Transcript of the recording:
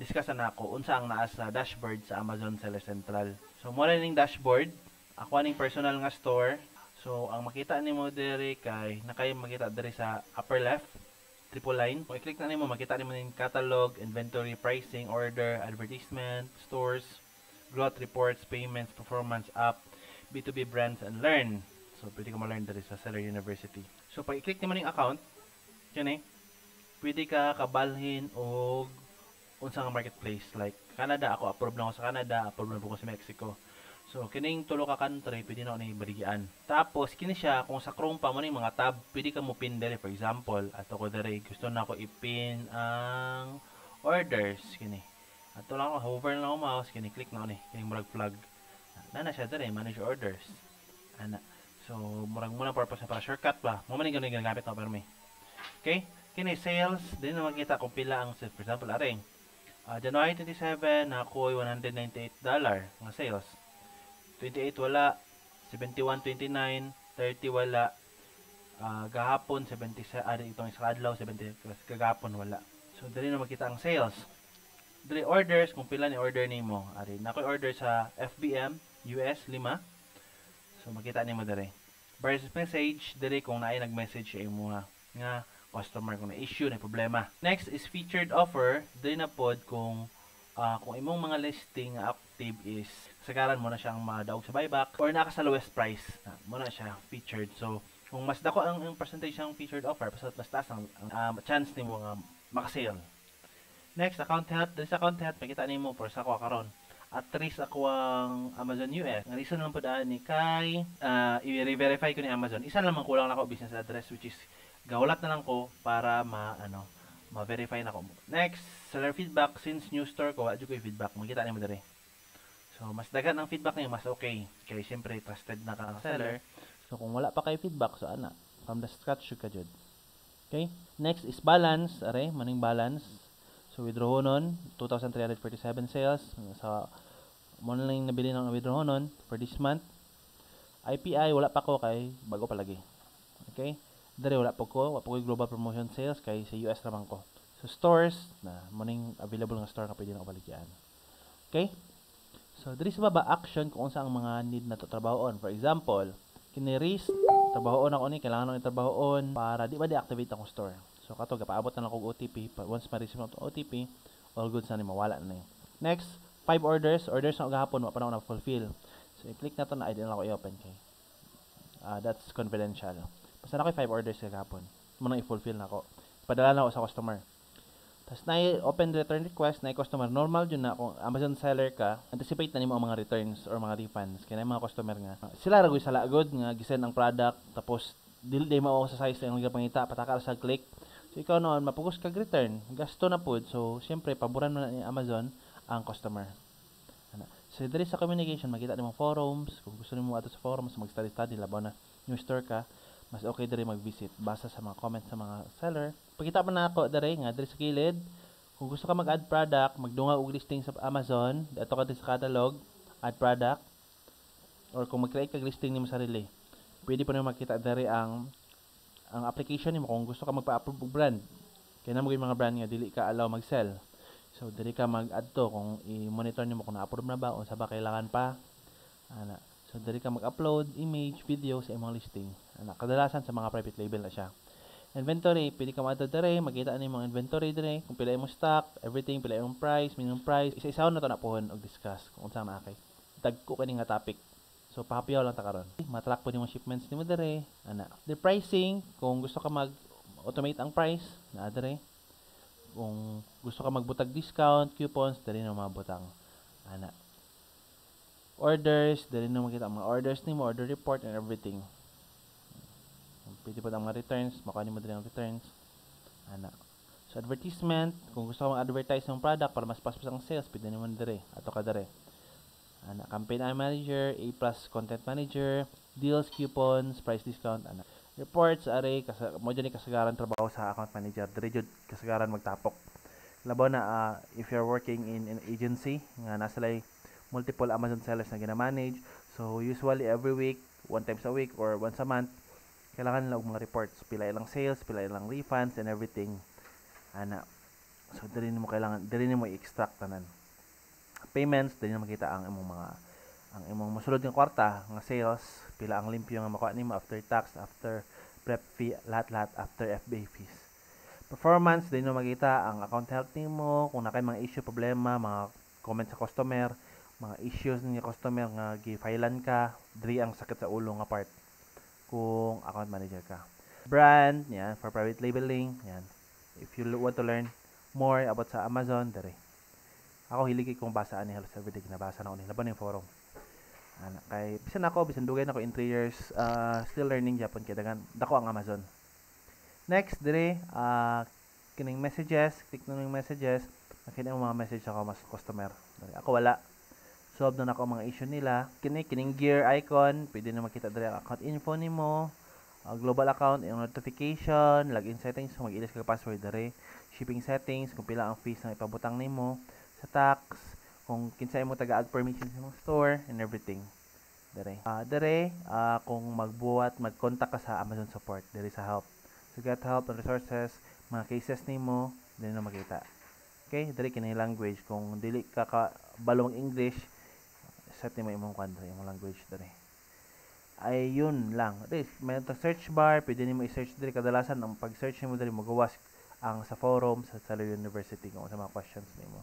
discuss na ako unsa ang naa sa dashboard sa Amazon Seller Central. So mo ning dashboard, ako aning personal nga store. So ang makita nimo diri kay nakay makita diri sa upper left triple line. Kung i-click na nimo makita nimo ning catalog, inventory, pricing, order, advertisement, stores, growth reports, payments, performance app, B2B brands and learn. So pwede ka ma-learn diri sa Seller University. So pag i-click nimo ning account, kani pwede ka kabalhin og unsa nga marketplace like Canada. Ako approve na ako sa Canada, approve na po ko sa Mexico. So kining tulo ka country pwede na ako ni baligyan. Tapos kini siya kung sa Chrome pa mo ning mga tab, pwede ka mo pin diri. For example, ato ko diri gusto na ako ipin ang orders kini. Ato lang ako hover na ako mouse kini, click na ako ni kining murag flag. Na siya diri manage orders. Ana. So murag muna purpose para shortcut ba. Mo man ning ginagamit na para me. Okay? Kini sales, din na makita kung pila ang sales. For example, aring January 27, nakuha $198 nga sales. 28 wala, 71.29, 30 wala, gahapon 77, itong isa kadlaw 70 kagahapon wala. So dili na makita ang sales. Dili orders kung pila ni order nimo. Ari nakoy order sa FBM US 5. So makita nimo diri. Versus message diri kung naay nag-message sa imo nga customer kung na issue na problema. Next is featured offer. Dili na pod kung imong mga listing active is kasagaran mo na siyang madaog sa buyback or naka sa lowest price mo na siya featured. So kung mas dako ang percentage ng featured offer, mas taas ang chance nimo nga maka-sale. Next, account health. Dili sa account health makita nimo for sa ako karon at least ako ang Amazon US. Ang reason lang po daan ni kay i-verify ko ni Amazon. Isa lang man kulang na ako business address which is gawlat na lang ko para ma-verify na ko. Next, seller feedback. Since new store ko, adyo ko yung feedback. Makita niyo mo diri. So, mas dagan ang feedback niyo, mas okay. Kaya siyempre, trusted na ka ng seller. So, kung wala pa kayo feedback, so ana, from the scratch ka jud. Okay? Next is balance. Are, maning balance. So, withdraw nun, 2,347 sales. Sa muna lang nabili ng withdraw nun for this month. IPI, wala pa ko kay bago palagi. Okay? Dari wala po ko global promotion sales kay sa US naman ko. So stores na morning available nga store nga pwede na baligyan. Okay? So diri sa baba action kung unsa ang mga need na to trabahon. For example, kini risk trabahon ako ni kailangan ko trabahon para di ba deactivate akong store. So kato gapaabot na lang kog OTP. Once ma-receive na OTP, all good sa ni mawala na. Next, 5 orders na gahapon wa pa na fulfill. So i-click na to na ID na lang ko i-open kay. That's confidential. Basta na ko 5 orders kagapon. Muna i-fulfill na ako. Padala na ako sa customer. Tapos na-open return request na customer. Normal yun na kung Amazon seller ka, anticipate na nimo ang mga returns or mga refunds. Kaya mga customer nga. Sila ragoy sa lagod nga gisend ang product tapos dili mao sa size ang pangita pataka sa click. So ikaw noon mapugos kag return. Gasto na pud. So syempre paboran mo na ni Amazon ang customer. So diri sa communication makita nimo forums. Kung gusto nimo ato sa forums mag-study labaw na new store ka. Mas okay diri mag-visit basa sa mga comments sa mga seller. Pakita pa na ako diri nga diri sa kilid. Kung gusto ka mag-add product, magdunga og listing sa Amazon, ato ka sa catalog, add product or kung mag-create kag listing nimo sarili. Pwede pa nimo makita diri ang application nimo kung gusto ka magpa-approve og brand. Kaya na mo mga brand nga dili ka allow mag-sell. So diri ka mag-add to kung i-monitor nimo kung na-approve na ba o sa ba kailangan pa. Ana. So, dali ka mag-upload, image, video sa imong listing. Kadalasan sa mga private label na siya. Inventory, pili ka ma-add diri, makita ni mga inventory diri, kung pila imong stock, everything, pila imong price, minimum price. Isa-isaw na to na pohon og discuss kung unsang naakay. Dagko kani nga topic. So, pahapiyaw lang ta karon. Matrack po nimo shipments nimo diri. The pricing, kung gusto ka mag-automate ang price, na diri. Kung gusto ka magbutag discount, coupons, diri na mabutang. Orders, dali na makita ang mga orders nimo, order report and everything. Pwede pa ang mga returns, makuha nimo dali ang returns. So advertisement, kung gusto ka mag-advertise ng product para mas paspas ang sales, pwede nimo diri, ato ka diri. Campaign manager, A+ content manager, deals, coupons, price discount, reports, are mo dyan kasagaran trabaho sa account manager, diri jud kasagaran magtapok. Labaw na if you're working in an agency nga nasa lay multiple Amazon sellers na gina-manage. So, usually every week, one times a week or once a month, kailangan nila og mga reports. Pila ilang sales, pila ilang refunds and everything. So diri nimo i-extract tanan. Payments diri na makita ang imong mosulod nga kwarta nga sales, pila ang limpyo nga makuha nimo after tax, after prep fee, lahat-lahat after FBA fees. Performance diri na makita ang account health nimo, kung nakay mga issue, problema, mga comment sa customer, mga issues ni customer nga gi-filean ka, diri ang sakit sa ulo nga part kung account manager ka. Brand, yan, for private labeling, yan. If you want to learn more about sa Amazon, dere. Ako hilig kong basa ani halos everyday nabasa na ko ni laban yung forum. Kay bisan bisan dugay na ko in 3 years, still learning Japan kay dako ang Amazon. Next dire, kining messages, click na yung messages, nakita mo mga message ako mas customer. Dere, ako wala. Solve na nako mga issue nila. Kining gear icon, pwede na makita dire ang account info nimo, global account, yung notification, login settings, kung mag-ilis ka password dire, shipping settings, kung pila ang fees na ipabutang nimo, sa tax, kung kinsa mo taga-add permission sa imong store, and everything. Kung mag-contact ka sa Amazon support, dire sa help. So get help and resources, mga cases nimo, dire na makita. Okay, dire kini language, kung dili ka balong English, set nimo imong imong language dire. Ay yun lang. May search bar, pwede nimo i-search dire kadalasan ang pag-search nimo dire magawas ang sa forum sa University kung sa mga questions nimo.